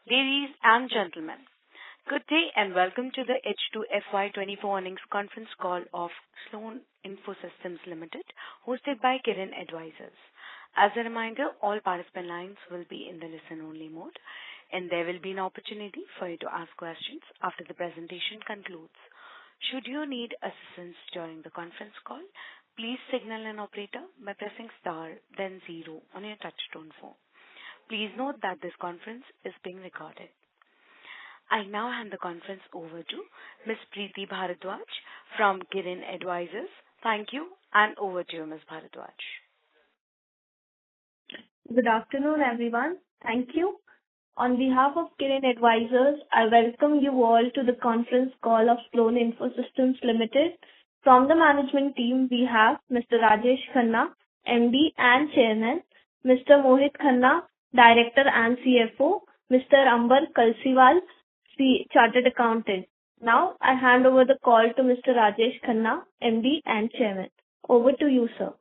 Ladies and gentlemen, good day and welcome to the H2 FY24 earnings conference call of Slone Infosystems Limited, hosted by Kirin Advisors. As a reminder, all participant lines will be in the listen-only mode, and there will be an opportunity for you to ask questions after the presentation concludes. Should you need assistance during the conference call, please signal an operator by pressing star, then 0 on your touchtone phone. Please note that this conference is being recorded. I now hand the conference over to Ms. Preeti Bharadwaj from Kirin Advisors. Thank you, and over to you, Ms. Bharadwaj. Good afternoon, everyone. Thank you. On behalf of Kirin Advisors, I welcome you all to the conference call of Slone Infosystems Limited. From the management team, we have Mr. Rajesh Khanna, MD and Chairman, Mr. Mohit Khanna, Director and CFO, Mr. Ambar Kalsiwal, Chartered Accountant. Now, I hand over the call to Mr. Rajesh Khanna, MD and Chairman. Over to you, sir.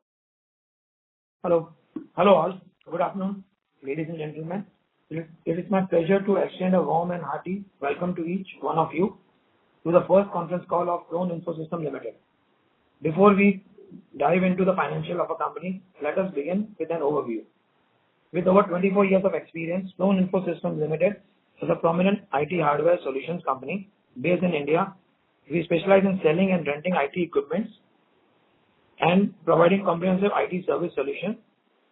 Hello all. Good afternoon, ladies and gentlemen. It is my pleasure to extend a warm and hearty welcome to each one of you to the first conference call of Slone Infosystems Limited. Hbefore we dive into the financial of a company, let us begin with an overview. With over 24 years of experience, Slone Infosystems Limited is a prominent IT hardware solutions company based in India. We specialize in selling and renting IT equipments and providing comprehensive IT service solutions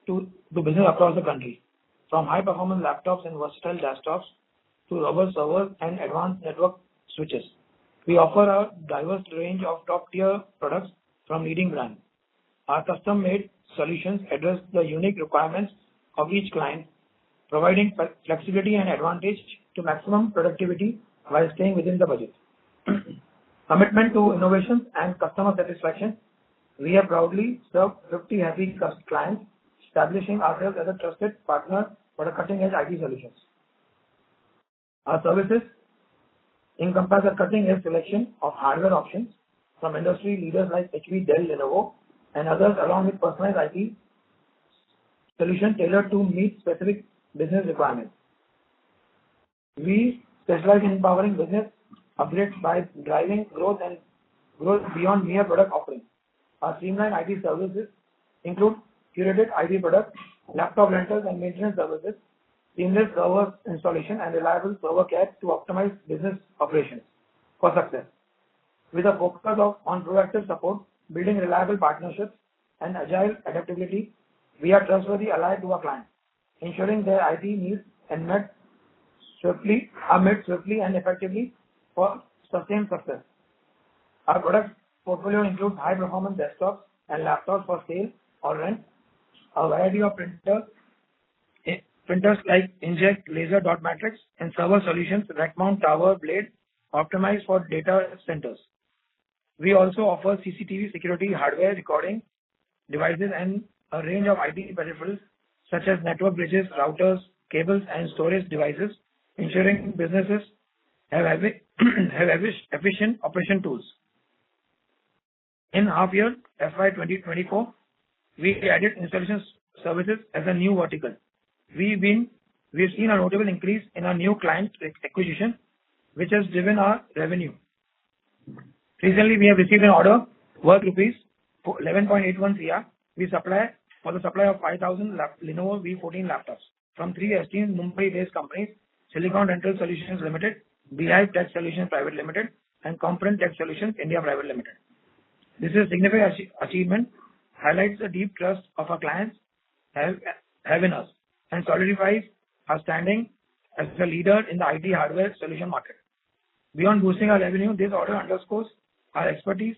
to business across the country, from high-performance laptops and versatile desktops to robust servers and advanced network switches. We offer a diverse range of top-tier products from leading brands. Our custom-made solutions address the unique requirements of each client, providing flexibility and advantage to maximum productivity while staying within the budget. Commitment to innovation and customer satisfaction. We have proudly served 50 happy clients, establishing ourselves as a trusted partner for the cutting-edge IT solutions. Our services encompass a cutting-edge selection of hardware options from industry leaders like HP, Dell, Lenovo, and others, along with personalized IT solution tailored to meet specific business requirements. We specialize in empowering business upgrades by driving growth beyond mere product offerings. Our streamlined IT services include curated IT products, laptop rentals and maintenance services, seamless server installation, and reliable server care to optimize business operations for success. With a focus on proactive support, building reliable partnerships, and agile adaptability, we are trustworthy ally to our clients, ensuring their IT needs are met swiftly and effectively for sustained success. Our product portfolio includes high-performance desktops and laptops for sale or rent, a variety of printers like inkjet, laser, dot matrix, and server solutions, rack mount, tower, blade, optimized for data centers. We also offer CCTV security hardware, recording devices, and a range of IT peripherals such as network bridges, routers, cables, and storage devices, ensuring businesses have efficient operation tools. In half year FY24, we added installation services as a new vertical. We've seen a notable increase in our new client acquisition, which has driven our revenue. Recently, we have received an order worth rupees 11.81 crore. We supply for the supply of 5,000 Lenovo V14 laptops from 3 esteemed Mumbai-based companies: Silicon Rental Solutions Limited, Beehive Tech Solutions Private Limited, and Component Tech Solutions India Private Limited. This is a significant achievement, highlights the deep trust of our clients have in us, and solidifies our standing as a leader in the IT hardware solution market. Beyond boosting our revenue, this order underscores our expertise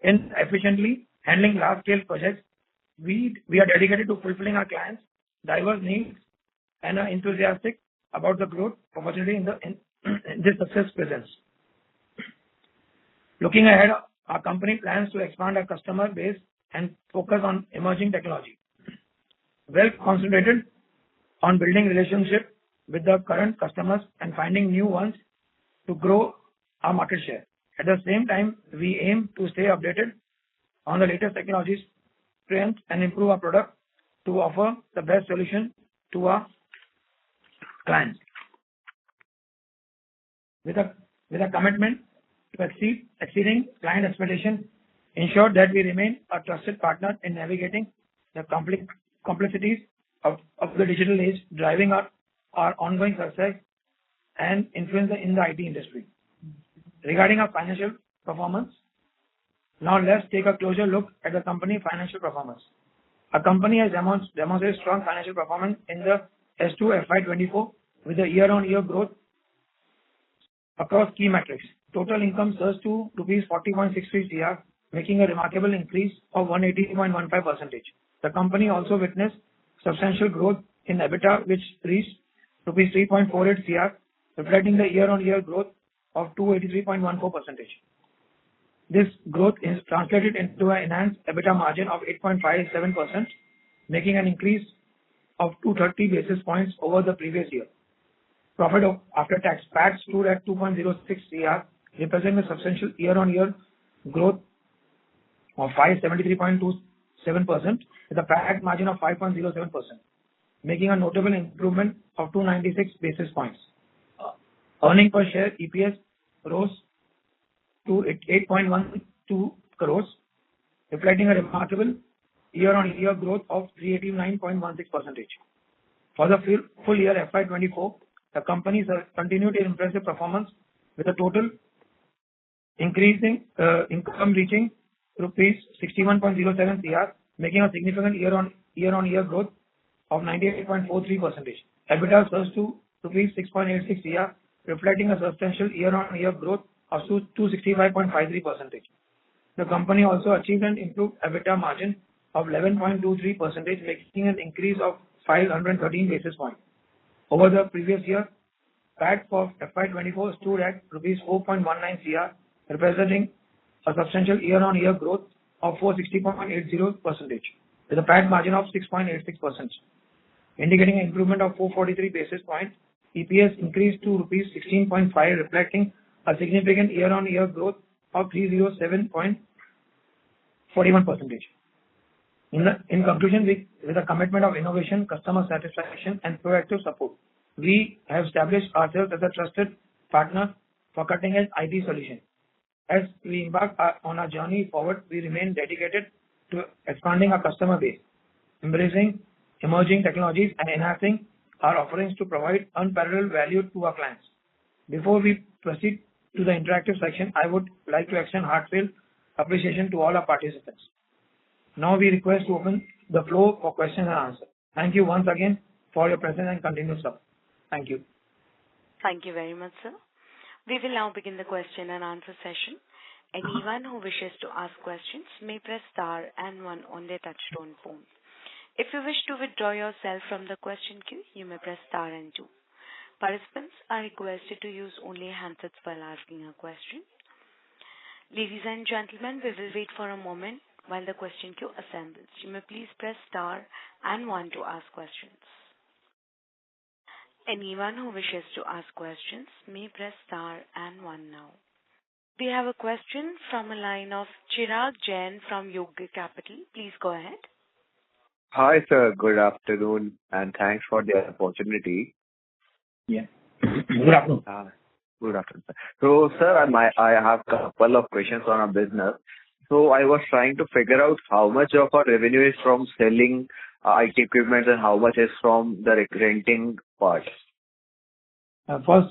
in efficiently handling large-scale projects. We are dedicated to fulfilling our clients' diverse needs and are enthusiastic about the growth opportunity in this success presents. Looking ahead, our company plans to expand our customer base and focus on emerging technology. Well concentrated on building relationships with the current customers and finding new ones to grow our market share. At the same time, we aim to stay updated on the latest technologies, trends, and improve our product to offer the best solution to our clients. with a commitment to exceeding client expectations, ensure that we remain a trusted partner in navigating the complexities of the digital age, driving our ongoing success and influence in the IT industry. Regarding our financial performance, now let's take a closer look at the company financial performance. Our company has demonstrated strong financial performance in the S2 FY24 with a year-on-year growth across key metrics. Total income surged to rupees 40.63 crore, making a remarkable increase of 180.15%. The company also witnessed substantial growth in EBITDA, which reached rupees 3.48 crore, reflecting the year-on-year growth of 283.14%. This growth is translated into an enhanced EBITDA margin of 8.57%, making an increase of 230 basis points over the previous year. Profit after tax PAT stood at 2.06 crore, representing a substantial year-on-year growth of 573.27% with a PAT margin of 5.07%, making a notable improvement of 296 basis points. Earning per share EPS rose to 8.12 crores, reflecting a remarkable year-on-year growth of 389.16%. For the full year FY24, the company continued its impressive performance with a total increasing income reaching rupees 61.07 crore, making a significant year-on-year growth of 98.43%. EBITDA surged to rupees 6.86 crore, reflecting a substantial year-on-year growth of 265.53%. The company also achieved an improved EBITDA margin of 11.23%, making an increase of 513 basis points. Over the previous year, PAT for FY24 stood at rupees 4.19 crore, representing a substantial year-on-year growth of 460.80%, with a PAT margin of 6.86%, indicating an improvement of 443 basis points. EPS increased to rupees 16.5, reflecting a significant year-on-year growth of 307.41%. In conclusion, with a commitment of innovation, customer satisfaction, and proactive support, we have established ourselves as a trusted partner for cutting-edge IT solutions. As we embark on our journey forward, we remain dedicated to expanding our customer base, embracing emerging technologies, and enhancing our offerings to provide unparalleled value to our clients. Before we proceed to the interactive section, I would like to extend heartfelt appreciation to all our participants. Now we request to open the floor for questions and answers. Thank you once again for your presence and continued support. Thank you. Thank you very much, sir. We will now begin the question and answer session. Anyone who wishes to ask questions may press star and one on their touchtone phone. If you wish to withdraw yourself from the question queue, you may press star and two. Participants are requested to use only handsets while asking a question. Ladies and gentlemen, we will wait for a moment while the question queue assembles. You may please press star and one to ask questions. Anyone who wishes to ask questions may press star and one now. We have a question from a line of Chirag Jain from Yoga Capital. Please go ahead. Hi, sir. Good afternoon, and thanks for the opportunity. Yeah. Good afternoon. Good afternoon, sir. So, sir, I have a couple of questions on our business. So, I was trying to figure out how much of our revenue is from selling IT equipment and how much is from the renting part. For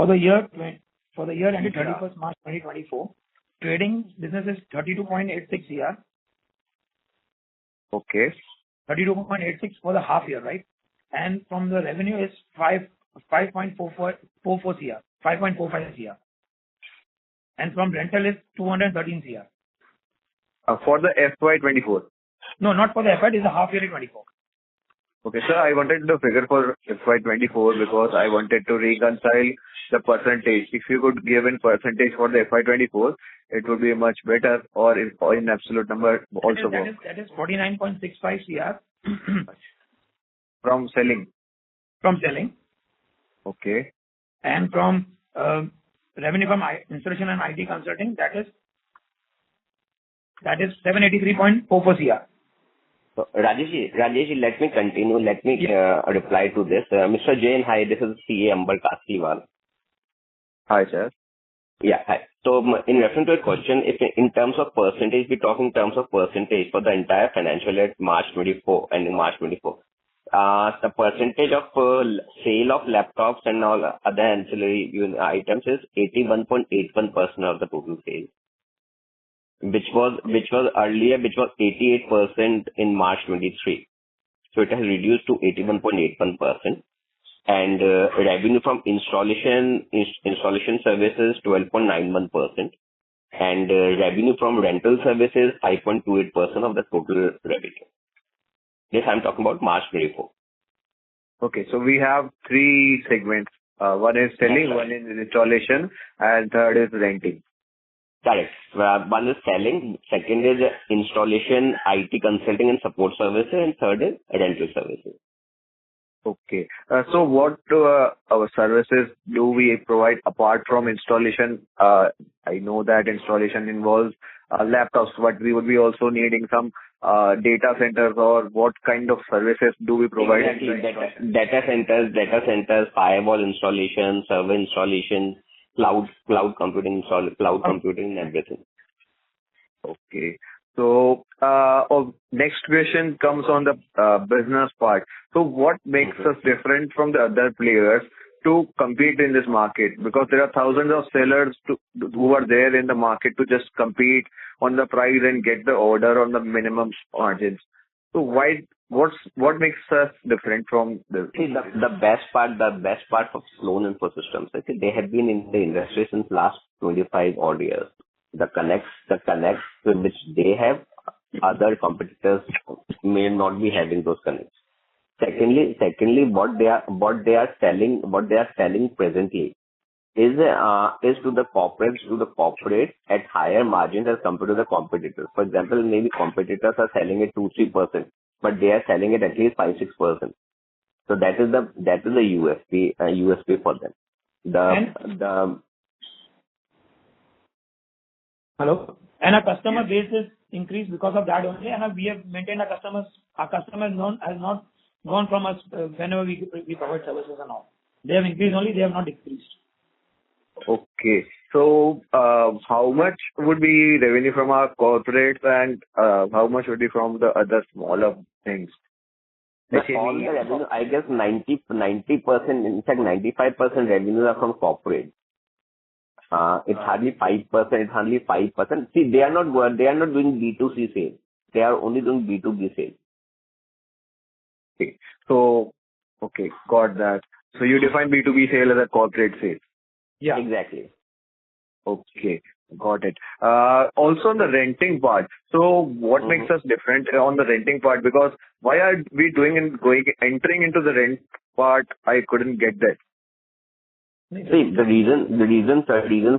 the year ended 31st March 2024, trading business is 32.86 crore. Okay. 32.86 for the half year, right? And from the revenue is 5.45 crore. And from rental is 213 crore. For the FY24? No, not for the FY, it is a half year in 24. Okay, sir, I wanted the figure for FY24 because I wanted to reconcile the percentage. If you could give in percentage for the FY24, it would be much better, or in absolute number also. That is 49.65 crore. From selling? From selling. Okay. And from revenue from installation and IT consulting, that is 783.44 crore. So, Rajesh, let me continue. Let me reply to this. Mr. Jain, hi, this is CA Ambar Kasliwal. Hi, sir. Yeah. Hi. So in reference to a question, if in terms of percentage, we talk in terms of percentage for the entire financial year March 24 and March 24. The percentage of sale of laptops and all other ancillary items is 81.81% of the total sales, which was earlier, which was 88% in March 23. So it has reduced to 81.81%. And revenue from installation services 12.91%, and revenue from rental services 5.28% of the total revenue. This I'm talking about March 24. Okay, so we have three segments. One is selling, That's right. one is installation, and third is renting. Correct. One is selling, second is installation, IT consulting and support services, and third is rental services. Okay. So what our services do we provide apart from installation? I know that installation involves laptops, but we would be also needing some data centers, or what kind of services do we provide? Exactly. Data centers, firewall installation, server installation, cloud computing and everything. Okay. So, next question comes on the business part. So what makes us different from the other players to compete in this market? Because there are thousands of sellers who are there in the market to just compete on the price and get the order on the minimum margins. So what makes us different from this? See, the best part of Slone Infosystems, okay, they have been in the industry since last 25 odd years. The connects with which they have, other competitors may not be having those connects. Secondly, what they are selling presently is to the corporate at higher margins as compared to the competitors. For example, maybe competitors are selling at 2-3%, but they are selling it at least 5-6%. So that is the USP for them. Hello? And our customer base is increased because of that only, and we have maintained our customers. Our customer has not gone from us whenever we provide services and all. They have increased only, they have not decreased. Okay. So, how much would be revenue from our corporates, and how much would be from the other smaller things? All the revenue, I guess 90%, in fact 95% revenues are from corporate. It's hardly 5%. See, they are not doing B2C sales. They are only doing B2B sales. Okay. So, okay, got that. So you define B2B sale as a corporate sale. Yeah. Exactly. Okay, got it. Also on the renting part. So what makes us different on the renting part? Because why are we entering into the rent part? I couldn't get that. See, the reason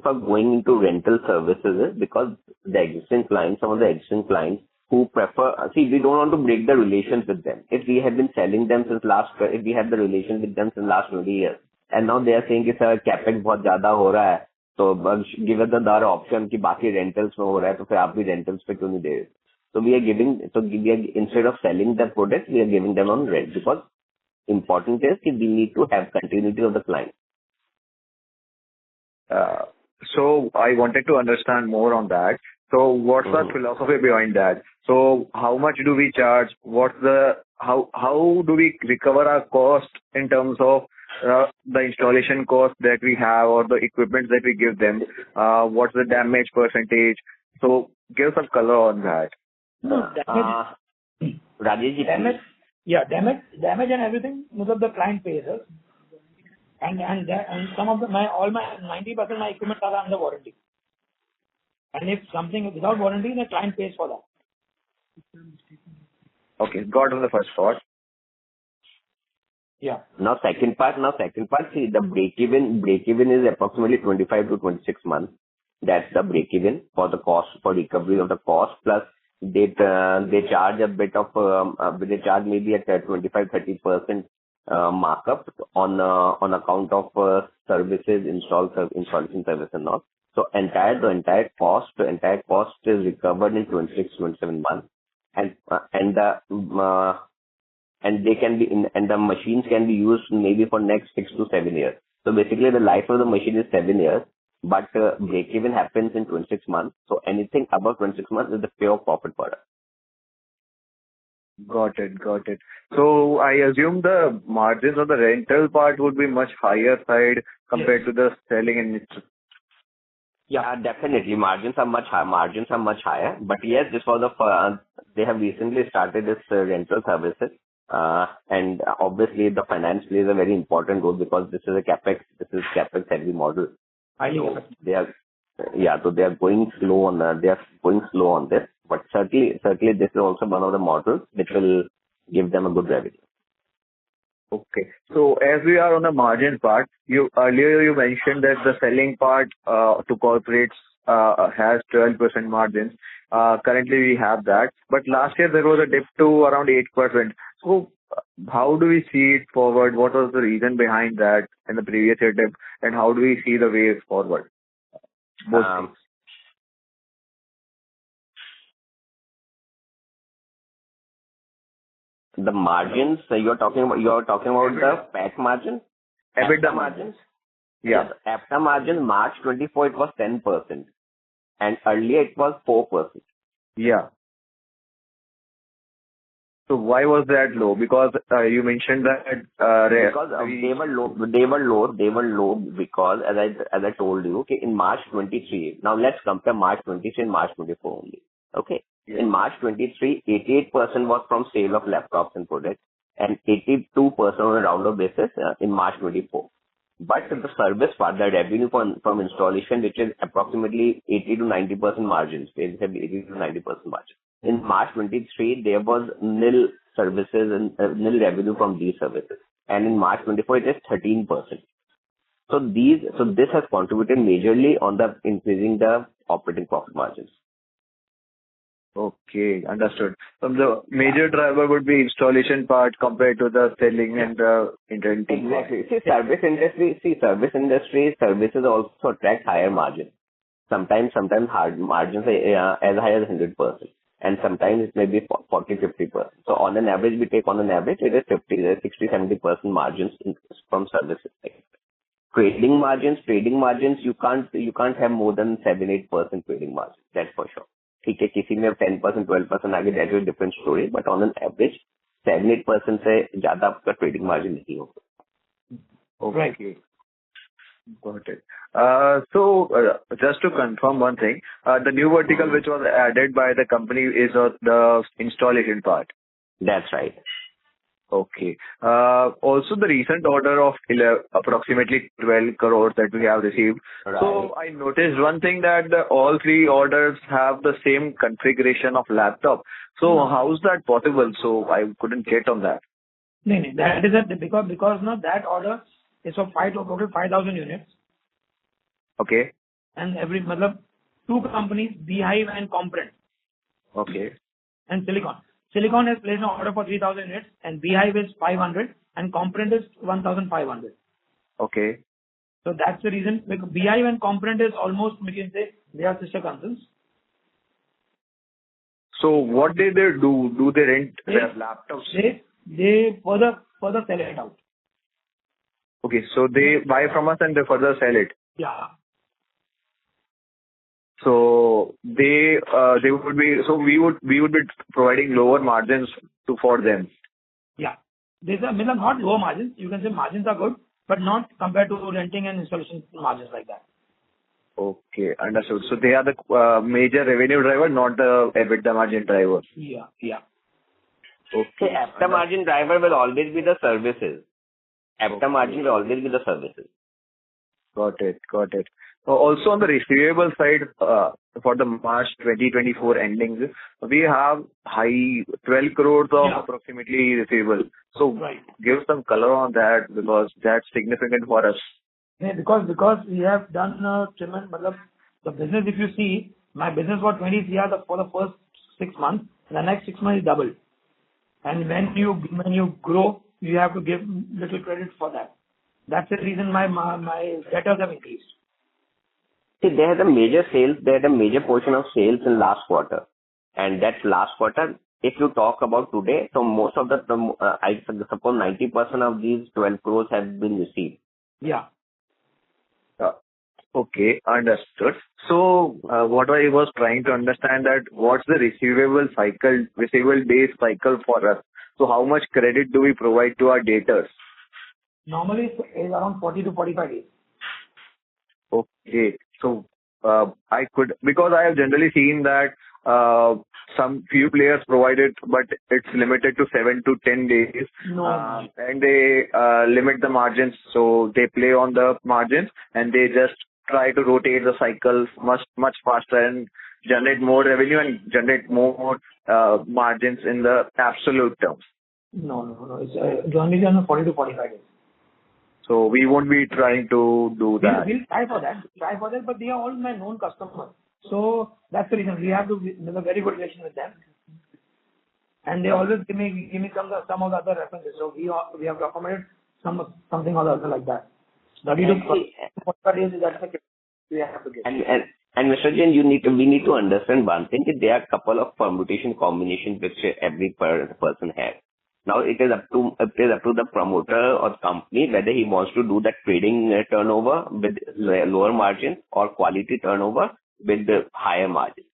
for going into rental services is because some of the existing clients who prefer, we don't want to break the relations with them. If we have been selling them if we have the relation with them since last 20 years, and now they are saying कि sir capex बहुत ज़्यादा हो रहा है, तो give us the other option कि बाकी rentals में हो रहा है, तो फिर आप भी rentals पे क्यों नहीं दे रहे? So instead of selling the products, we are giving them on rent, because important is that we need to have continuity of the client. So I wanted to understand more on that. So what's the philosophy behind that? So how much do we charge? How do we recover our cost in terms of the installation cost that we have, or the equipment that we give them? What's the damage percentage? So give some color on that. Rajesh, damage and everything, most of the client pays us. And some of all my 90% of my equipment are under warranty. And if something is without warranty, the client pays for that. Okay, got on the first part. Yeah. Now second part, see, the break-even is approximately 25 to 26 months. That's the break-even for the cost, for recovery of the cost, plus they charge a bit of, they charge maybe at 25-30% markup on account of services, installation service and all. So the entire cost is recovered in 26-27 months, and they can be and the machines can be used maybe for next 6 to 7 years. So basically, the life of the machine is 7 years, but break-even happens in 26 months. So anything above 26 months is the pure profit product. Got it. Got it. So I assume the margins on the rental part would be much higher side compared to the selling and Yeah, definitely. Margins are much higher. Margins are much higher. But yes, this was they have recently started this rental services. And obviously the finance plays a very important role because this is capex heavy model. So they are, so they are going slow on this. But certainly this is also one of the models which will give them a good revenue. Okay. So as we are on the margin part, earlier you mentioned that the selling part to corporates has 12% margins. Currently we have that, but last year there was a dip to around 8%. So how do we see it forward? What was the reason behind that in the previous year dip, and how do we see the way forward? Both things. The margins you're talking about the PAT margin? EBITDA margins? Yeah. Yes, EBITDA margin March 24 it was 10%, and earlier it was 4%. Yeah. So why was that low? Because you mentioned that because they were low because as I told you, okay, in March 23. Now let's compare March 23 and March 24 only. Okay. Yes. In March 23, 88% was from sale of laptops and products, and 82% on a round-up basis in March 24. But the service part, the revenue from installation, which is approximately 80 to 90% margins, they have 80 to 90% margin. In March 23, there was nil services and nil revenue from these services, and in March 24, it is 13%. So this has contributed majorly on the increasing the operating profit margins. Okay, understood. So the major driver would be installation part compared to the selling and the renting part. Exactly. Service industry services also attract higher margins. Sometimes hard margins are as high as 100%, and sometimes it may be 40-50%. So on an average, it is 60-70% margins from services. Trading margins, you can't have more than 7-8% trading margin. That's for sure. ठीक है, किसी में 10% 12% आगे, that is a different story, but on an average 7-8% से ज्यादा आपका trading margin नहीं होगा. Okay. Got it. Just to confirm one thing, the new vertical which was added by the company is the installation part. That's right. Okay. Also the recent order of approximately 12 crores that we have received. Right. So I noticed one thing that all three orders have the same configuration of laptop. So how is that possible? So I couldn't get on that. No, that is because no, that order is for total 5,000 units. Okay. And two companies, Beehive and Comprint. Okay. And Silicon. Silicon has placed an order for 3,000 units, and Beehive is 500, and Comprint is 1,500. Okay. So that's the reason. Because Beehive and Comprint is almost, we can say, they are sister concerns. So what do they do? Do they rent their laptops? They further sell it out. Okay, so they buy from us and they further sell it. Yeah. So we would be providing lower margins for them. Yeah. These are not low margins. You can say margins are good, but not compared to renting and installation margins like that. Okay, understood. So they are the major revenue driver, not the EBITDA margin driver. Yeah. Okay. EBITDA margin driver will always be the services. EBITDA margin will always be the services. Got it. Also on the receivable side, for the March 2024 endings, we have high 12 crores of approximately receivable. So give some color on that because that's significant for us. Yeah, because we have done the business. If you see, my business was 20 CR for the first 6 months, and the next 6 months is double. And when you grow, you have to give little credit for that. That's the reason my debtors have increased. See, they had a major portion of sales in last quarter, and that last quarter, if you talk about today, so most of I suppose 90% of these 12 crores have been received. Yeah. Okay, understood. So, what I was trying to understand that what's the receivable days cycle for us? So how much credit do we provide to our debtors? Normally, it's around 40 to 45 days. Okay. So, because I have generally seen that some few players provide it, but it's limited to 7 to 10 days. No. And they limit the margins, so they play on the margins, and they just try to rotate the cycles much faster and generate more revenue and generate more margins in the absolute terms. No. It's generally on 40 to 45 days. So we won't be trying to do that. We'll try for that, but they are all my known customers. So that's the reason we have to have a very good relation with them. And they always give me some of the other references. So we have recommended something or the other like that. 30 to 45 days is that's the we have to get. And Mr. Jain, we need to understand one thing, that there are a couple of permutation combinations which every person has. Now it is up to the promoter or company whether he wants to do that trading turnover with lower margin or quality turnover with the higher margin.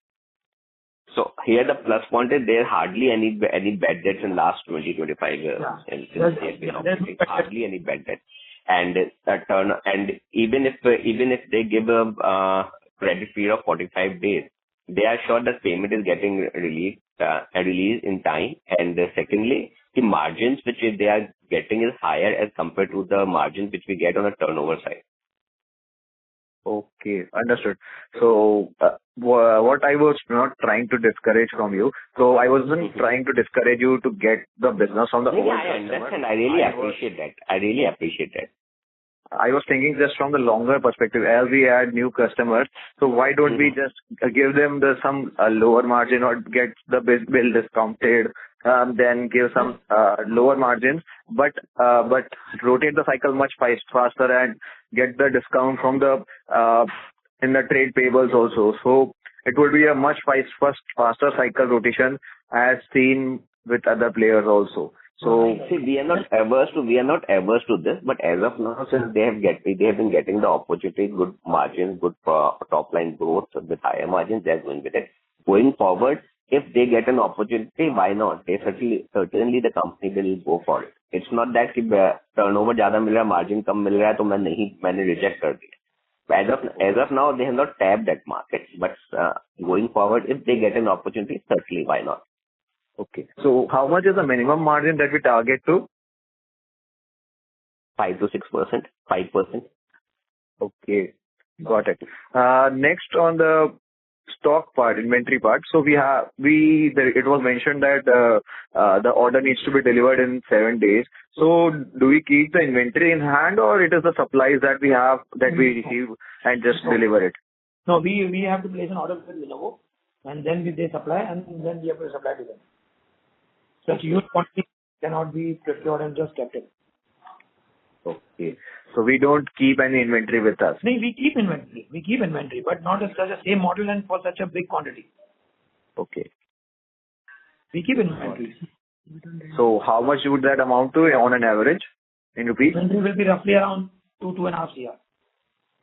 So here the plus point is there hardly any bad debts in last 20-25 years. Hardly any bad debts. And even if they give a credit period of 45 days, they are sure that payment is getting released in time. And secondly, the margins which they are getting is higher as compared to the margins which we get on a turnover side. Okay, understood. So, what I was not trying to discourage from you, so I wasn't trying to discourage you to get the business from the old I understand. I really appreciate that. I was thinking just from the longer perspective, as we add new customers, so why don't we just give them some lower margin or get the bill discounted, then give some lower margins, but rotate the cycle much faster and get the discount from the in the trade payables also. So it would be a much faster cycle rotation as seen with other players also. So see, we are not averse to this, but as of now, since they have been getting the opportunity, good margins, good top line growth with higher margins, they are going with it. Going forward, if they get an opportunity, why not? They certainly the company will go for it. It's not that कि turnover ज़्यादा मिल रहा है, margin कम मिल रहा है, तो मैंने reject कर दिया. As of now, they have not tapped that market. But going forward, if they get an opportunity, certainly why not? Okay. So how much is the minimum margin that we target to? 5 to 6%, 5%. Okay, got it. Next on the stock part, inventory part. So it was mentioned that the order needs to be delivered in 7 days. So do we keep the inventory in hand, or it is the supplies that we have that we receive and just deliver it? No, we have to place an order with Lenovo, and then they supply, and then we have to supply to them. Such huge quantity cannot be procured and just kept it. Okay. So we don't keep any inventory with us. No, we keep inventory, but not as such a same model and for such a big quantity. Okay. We keep inventory. So how much would that amount to on an average in rupees? Inventory will be roughly around 2.5 CR.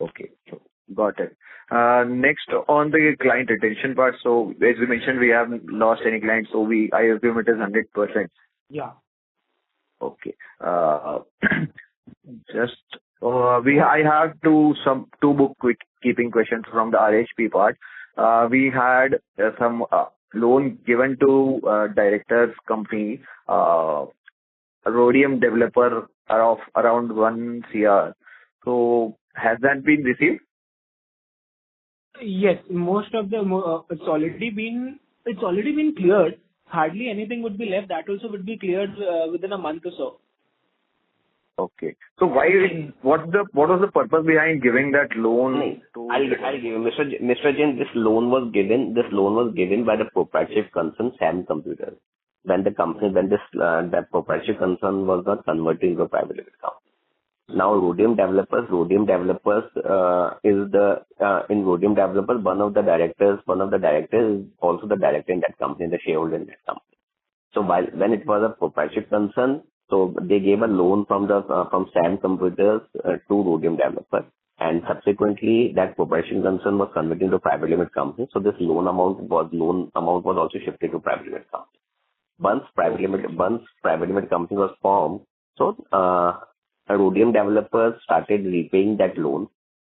Okay. So got it. Next on the client retention part. So as we mentioned, we haven't lost any clients. So I assume it is 100%. Yeah. Okay. I have two bookkeeping questions from the RHP part. We had some loan given to director's company, Rhodium developer of around 1 CR. So has that been received? Yes, most of the it's already been cleared. Hardly anything would be left. That also would be cleared within a month or so. Okay. So what was the purpose behind giving that loan to? I'll give you, Mr. Jain. This loan was given by the proprietorship concern Sam Computers when that proprietorship concern was not converted into a private limited company. Now Rhodium Developers is in Rhodium Developers, one of the directors is also the director in that company, the shareholder in that company. So when it was a proprietorship concern, so they gave a loan from Sam Computers to Rhodium Developers, and subsequently that proprietary concern was converted into private limited company. So this loan amount was also shifted to private limited company. Once private limited company was formed, so Rhodium developers started repaying that loan.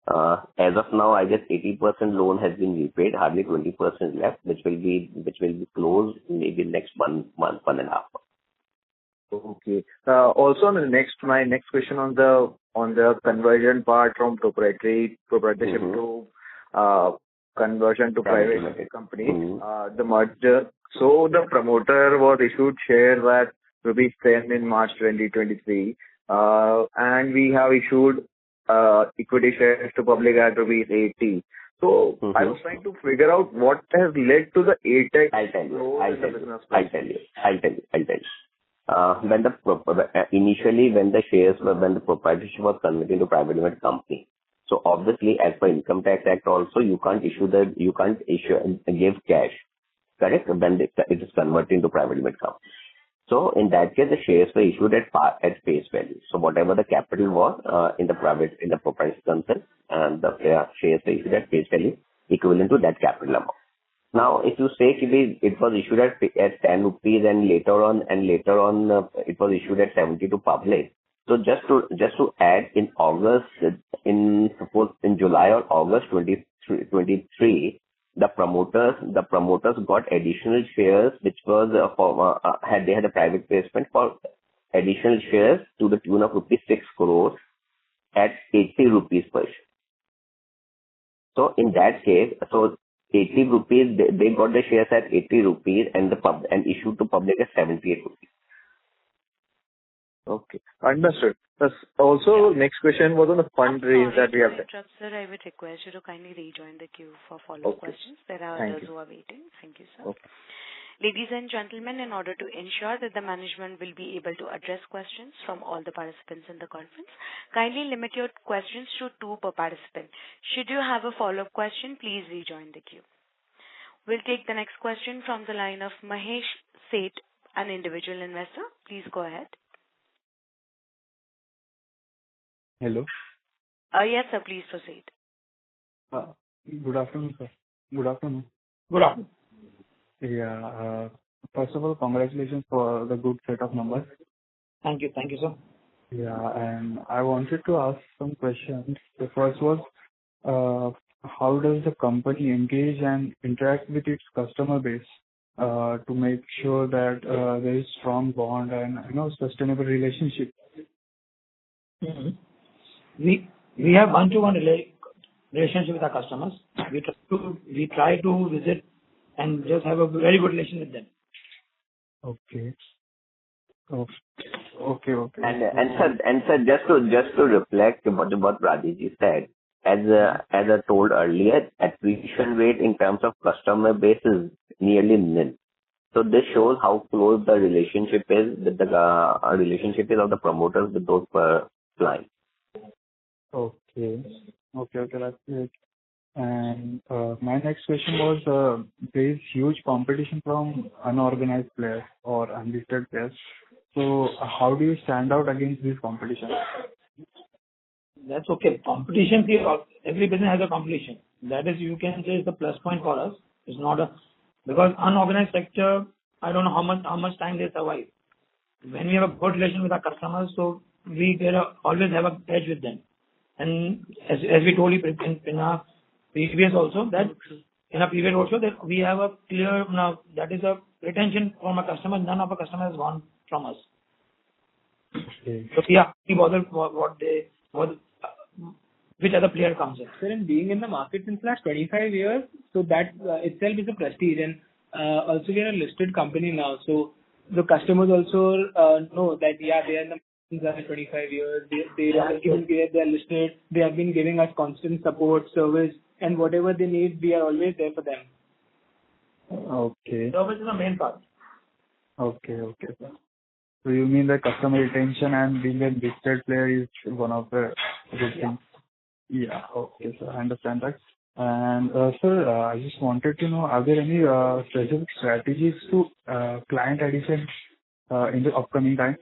As of now, I guess 80% loan has been repaid, hardly 20% left, which will be closed maybe next 1 month, 1.5 months. Okay. Also, my next question on the conversion part from proprietorship to conversion to private limited company, the merger. So the promoter was issued shares at rupees 10 in March 2023, and we have issued equity shares to public at rupees 80. So I was trying to figure out what has led to the 8x. I'll tell you. Initially when the proprietorship was converted into private limited company, so obviously as per Income Tax Act also you can't give cash, correct? When it is converted into private limited company. So in that case the shares were issued at face value. So whatever the capital was in the proprietorship concern, and the shares were issued at face value equivalent to that capital amount. Now, if you say it was issued at 10 rupees and later on it was issued at 70 to public. So just to add, in July or August 2023, the promoters got additional shares, which was they had a private placement for additional shares to the tune of rupees 6 crores at 80 rupees per share. So in that case, 80 rupees, they got the shares at 80 rupees and issued to public at 78 rupees. Okay, understood. Also, next question was on the fundraise that we have. Sir, I would request you to kindly rejoin the queue for follow-up questions. There are others who are waiting. Thank you, sir. Okay. Ladies and gentlemen, in order to ensure that the management will be able to address questions from all the participants in the conference, kindly limit your questions to 2 per participant. Should you have a follow-up question, please rejoin the queue. We'll take the next question from the line of Mahesh Seth, an individual investor. Please go ahead. Hello. Yes, sir. Please proceed. Good afternoon, sir. Good afternoon. Good afternoon. Yeah. First of all, congratulations for the good set of numbers. Thank you, sir. Yeah, and I wanted to ask some questions. The first was, how does the company engage and interact with its customer base to make sure that there is strong bond and sustainable relationship? Mm-hmm. We have one-to-one relationship with our customers. We try to visit and just have a very good relation with them. Okay. And sir, just to reflect what Rajesh said, as I told earlier, attrition rate in terms of customer base is nearly nil. So this shows how close the relationship is with of the promoters with those clients. Okay, that's great. And my next question was, there is huge competition from unorganized players or unlisted players. So how do you stand out against this competition? That's okay. Competition, every business has a competition. That is, you can say, is the plus point for us. It's not because unorganized sector, I don't know how much time they survive. When we have a good relation with our customers, so we always have an edge with them. And as we told you in our previous also, that we have a clear now, that is a retention from a customer. None of our customers has gone from us. Okay. So yeah, we bother which other player comes in. Sir, and being in the market since last 25 years, so that itself is a prestige. And also we are a listed company now, so the customers also know that they are in the market 25 years. They are listed. They have been giving us constant support, service, and whatever they need, we are always there for them. Okay. Service is the main part. Okay, sir. So you mean that customer retention and being a listed player is one of the good things? Yeah. Okay, sir. I understand that. And sir, I just wanted to know, are there any specific strategies to client addition in the upcoming time?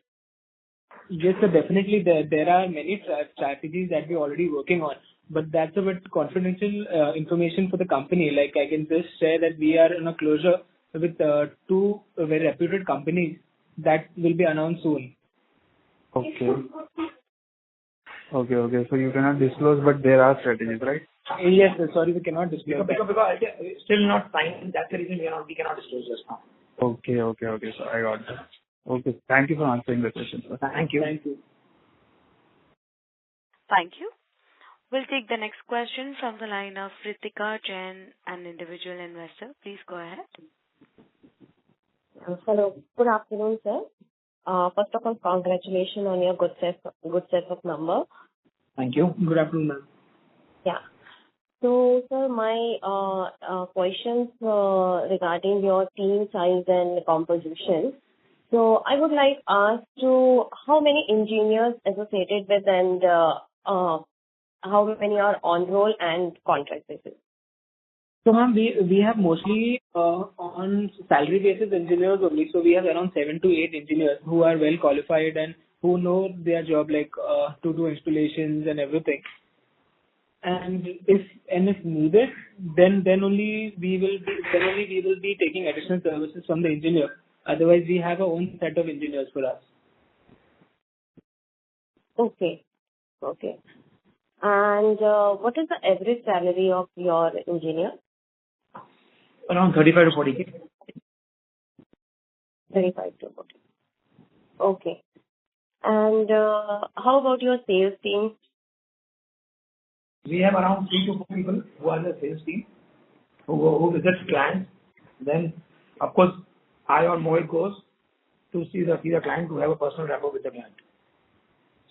Yes, sir, definitely. There are many strategies that we're already working on. but that's a bit confidential information for the company. Like I can just share that we are in a closure with two very reputed companies that will be announced soon. Okay. Okay. So you cannot disclose, but there are strategies, right? Yes, sir. Sorry, we cannot disclose Because it's still not signed. That's the reason we cannot disclose just now. Okay. So I got that. Okay. Thank you for answering the question, sir. Thank you. Thank you. Thank you. We'll take the next question from the line of Ritika Jain, an individual investor. Please go ahead. Hello. Good afternoon, sir. First of all, congratulations on your good set of numbers. Thank you. Good afternoon, ma'am. Yeah. So, sir, my questions regarding your team size and composition. So, I would like ask to how many engineers associated with and how many are on roll and contract basis? So, ma'am, we have mostly on salary basis engineers only. So, we have around 7 to 8 engineers who are well qualified and who know their job, like to do installations and everything. And if needed, then only we will be taking additional services from the engineer. Otherwise, we have our own set of engineers for us. Okay. And what is the average salary of your engineer? Around 35 to 40K. 35 to 40. Okay. And how about your sales team? We have around 3 to 4 people who are the sales team who visit clients. Then, of course, I or Mohit goes to see the client to have a personal rapport with the client.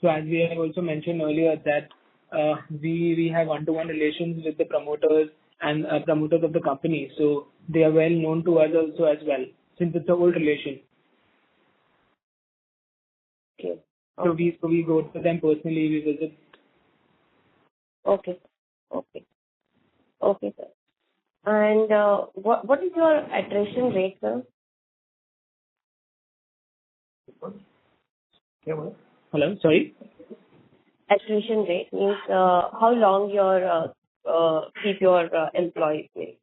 So as we have also mentioned earlier that we have one-to-one relations with the promoters and promoters of the company. So they are well known to us also as well, since it's a old relation. Okay. So we go to them personally, we visit. Okay, sir. And what is your attrition rate, sir? Hello, sorry? Attrition rate means how long your keep your employees with?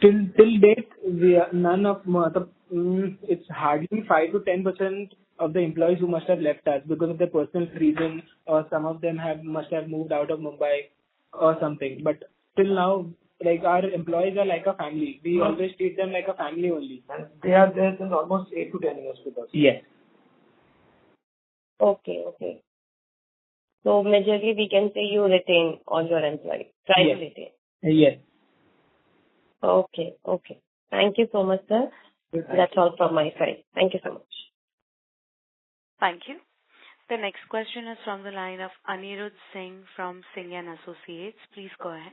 Till date, we are none of it's hardly 5 to 10% of the employees who must have left us because of their personal reason, or some of them must have moved out of Mumbai or something. But till now, like our employees are like a family. We always treat them like a family only. And they are there since almost 8 to 10 years with us. Yes. Okay. So majorly we can say you retain all your employees. Try to retain. Yes. Okay. Thank you so much, sir. That's all from my side. Thank you so much. Thank you. The next question is from the line of Anirudh Singh from Singh and Associates. Please go ahead.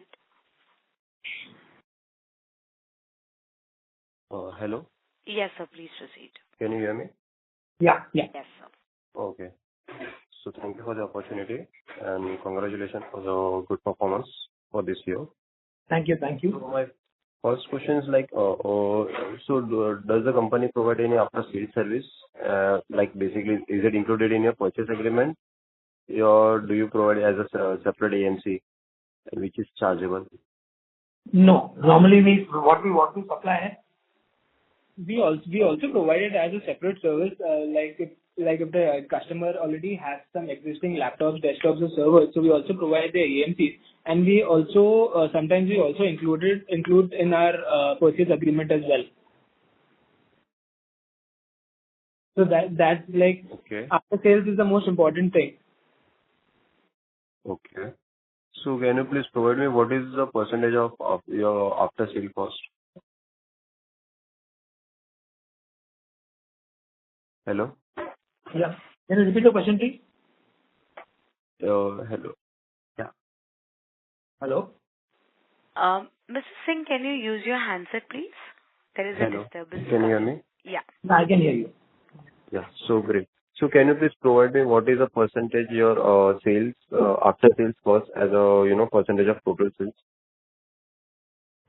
Hello. Yes, sir. Please proceed. Can you hear me? Yeah. Yes, sir. Okay. So thank you for the opportunity and congratulations for the good performance for this year. Thank you. So my first question is like, does the company provide any after sales service? Like basically, is it included in your purchase agreement, or do you provide as a separate AMC, which is chargeable? No. Normally, what we want to supply. We also provide it as a separate service, like if the customer already has some existing laptops, desktops, or servers, so we also provide the AMCs, and we also sometimes we also include in our purchase agreement as well. So that's like after sales is the most important thing. Okay. So can you please provide me what is the percentage of your after sale cost? Hello? Yeah. Can you repeat the question, please? Hello. Yeah. Hello? Mr. Singh, can you use your handset, please? There is a disturbance. Can you hear me? Yeah. I can hear you. Yeah. So great. So can you please provide me what is the percentage your sales after sales cost as a percentage of total sales?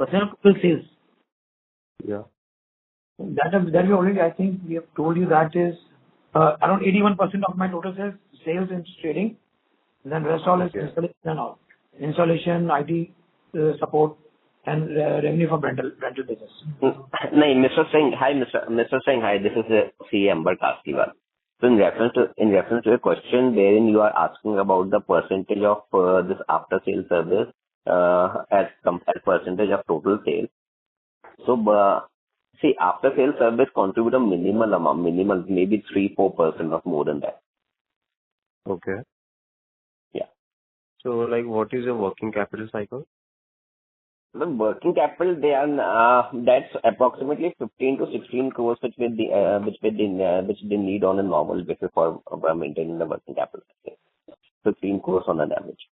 Percent of total sales. Yeah. That we already, I think we have told you that is around 81% of my total sales in trading. Then rest all is installation and all. installation, IT support, and revenue from rental business. No, Mr. Singh, hi, Mr. Singh, hi, this is CM Barkasliwal. So in reference to your question, wherein you are asking about the percentage of this after sales service as percentage of total sales. So see, after sales service contribute a minimal amount, maybe 3-4% of more than that. Okay. Yeah. So, like, what is your working capital cycle? The working capital, that's approximately 15 to 16 crores, which they need on a normal basis for maintaining the working capital. 15 crores on an average.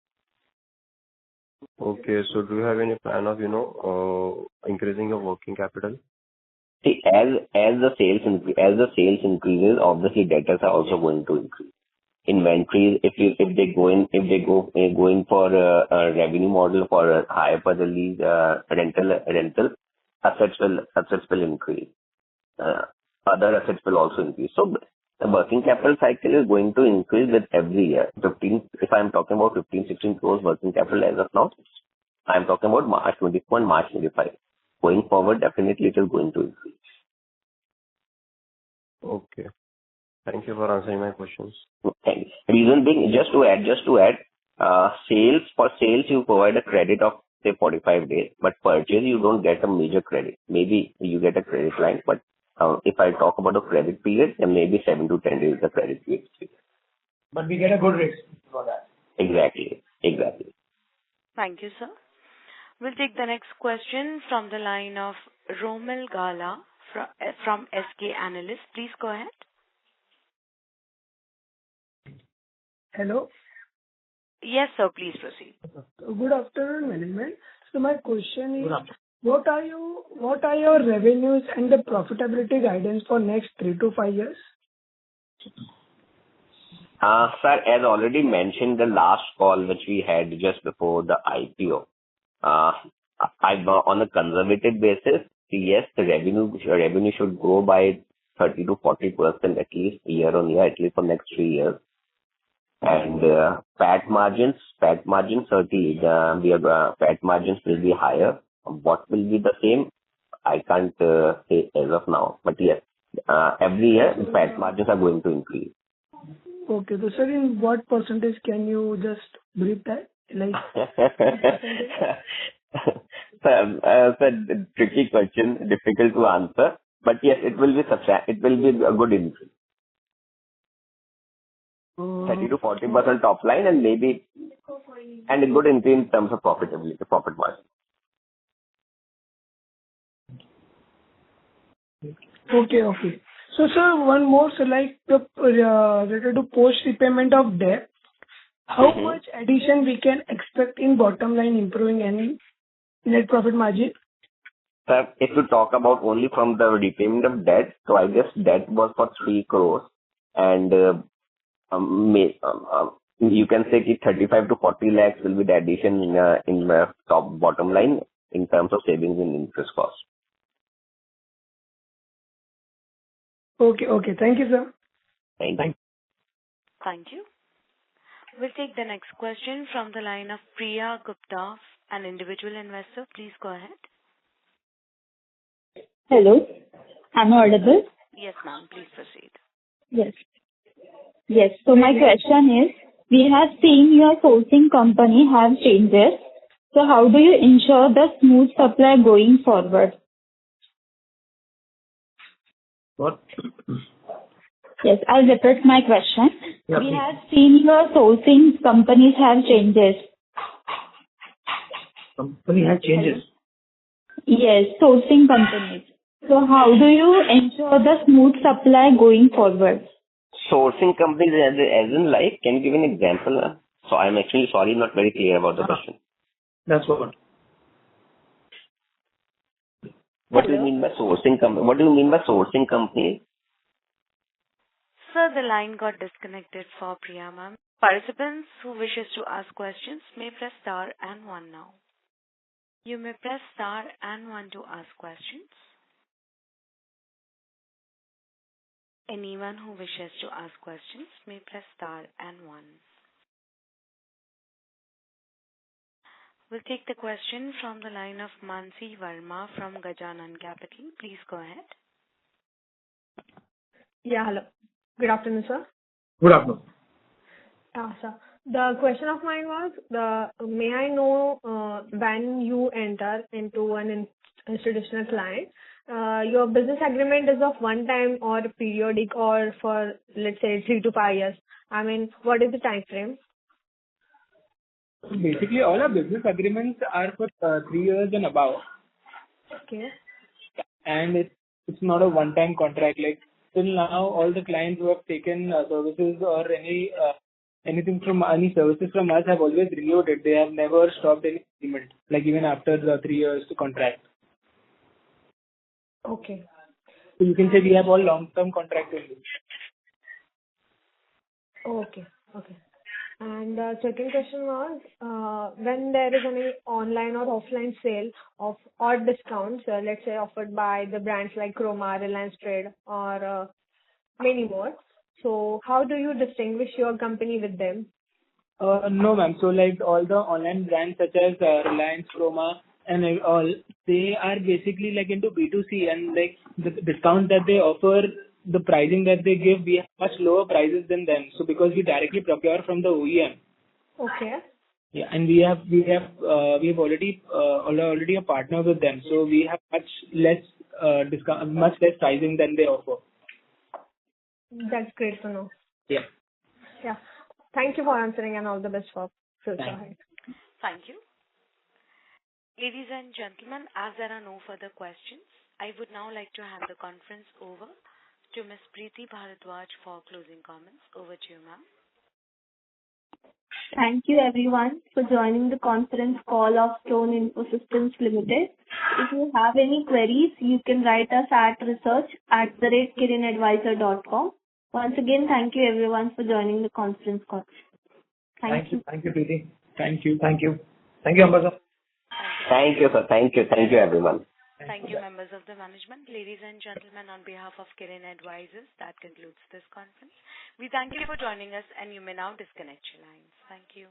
Okay. So, do you have any plan of, increasing your working capital? See, as the sales increases, obviously debtors are also going to increase. Inventories, if they go in for a revenue model for a higher per the lease rental, assets will increase. Other assets will also increase. So the working capital cycle is going to increase with every year. If I'm talking about 15-16 crores working capital as of now, I'm talking about March 24 and March 25. Going forward, definitely it is going to increase. Okay. Thank you for answering my questions. Thanks. Reason being, just to add, sales you provide a credit of say 45 days, but purchase you don't get a major credit. Maybe you get a credit line, but if I talk about a credit period, then maybe 7 to 10 days the credit period. But we get a good rate for that. Exactly. Thank you, sir. We'll take the next question from the line of Romil Gala from SK Analyst. Please go ahead. Hello. Yes, sir. Please proceed. Good afternoon, management. So my question is, what are your revenues and the profitability guidance for next 3 to 5 years? Sir, as already mentioned, the last call which we had just before the IPO, on a conservative basis, yes, the revenue should grow by 30 to 40% at least year on year, at least for next 3 years. And PAT margins certainly, PAT margins will be higher. What will be the same? I can't say as of now. But yes, every year PAT margins are going to increase. Okay, so sir, in what percentage can you just brief that? Like Sir, tricky question, difficult to answer. But yes, it will be a good increase. 30 to 40% top line and maybe a good increase in terms of profitability, profit margin. Okay. So sir, one more, so like related to post repayment of debt, how much addition we can expect in bottom line improving any net profit margin? Sir, if you talk about only from the repayment of debt, so I guess debt was for 3 crores and you can say 35 to 40 lakhs will be the addition in the top bottom line in terms of savings in interest cost. Okay. Thank you, sir. Thank you. We'll take the next question from the line of Priya Gupta, an individual investor. Please go ahead. Hello. Am I audible? Yes, ma'am. Please proceed. Yes. So my question is, we have seen your sourcing company have changes. So how do you ensure the smooth supply going forward? What? Yes, I'll repeat my question. Yeah, we please. have seen your sourcing companies have changes. Company has changes. Yes, sourcing companies. So how do you ensure the smooth supply going forward? Sourcing companies as in like, can you give an example? So I'm actually sorry, not very clear about the question. That's what. What do you mean by sourcing company? What do you mean by sourcing companies? Sir, the line got disconnected for Priya, ma'am. Participants who wishes to ask questions may press star and 1 now. You may press star and 1 to ask questions. Anyone who wishes to ask questions may press star and 1. We'll take the question from the line of Mansi Verma from Gajanan Capital. Please go ahead. Yeah, hello. Good afternoon, sir. Good afternoon. Sir. The question of mine was, may I know when you enter into an institutional client, your business agreement is of one time or periodic or for, let's say, 3 to 5 years? I mean, what is the time frame? Basically, all our business agreements are for 3 years and above. Okay. And it's not a one-time contract. Like till now, all the clients who have taken services or anything from any services from us have always renewed it. They have never stopped any agreement, like even after the 3 years contract. Okay. So you can say we have all long-term contracts only. Okay. Okay. And the second question was, when there is any online or offline sale of odd discounts, let's say offered by the brands like Chroma, Reliance Trade, or many more. So how do you distinguish your company with them? No, ma'am. So like all the online brands such as Reliance, Chroma, and all, they are basically like into B2C, and like the discount that they offer, the pricing that they give, we have much lower prices than them. So because we directly procure from the OEM. Okay. Yeah, and we have already a partner with them, so we have much less discount, much less pricing than they offer. That's great to know. Yeah. Yeah. Thank you for answering, and all the best for future. Thank you. Ladies and gentlemen, as there are no further questions, I would now like to hand the conference over to Ms. Preeti Bharadwaj for closing comments. Over to you, ma'am. Thank you everyone for joining the conference call of Slone Infosystems Limited. If you have any queries, you can write us at research@kirinadvisor.com. Once again, thank you everyone for joining the conference call. Thank you. Thank you, Preeti. Thank you. Thank you. Thank you, Ambassador. Thank you, sir. Thank you, everyone. Thank you, members of the management. Ladies and gentlemen, on behalf of Kirin Advisors, that concludes this conference. We thank you for joining us, and you may now disconnect your lines. Thank you.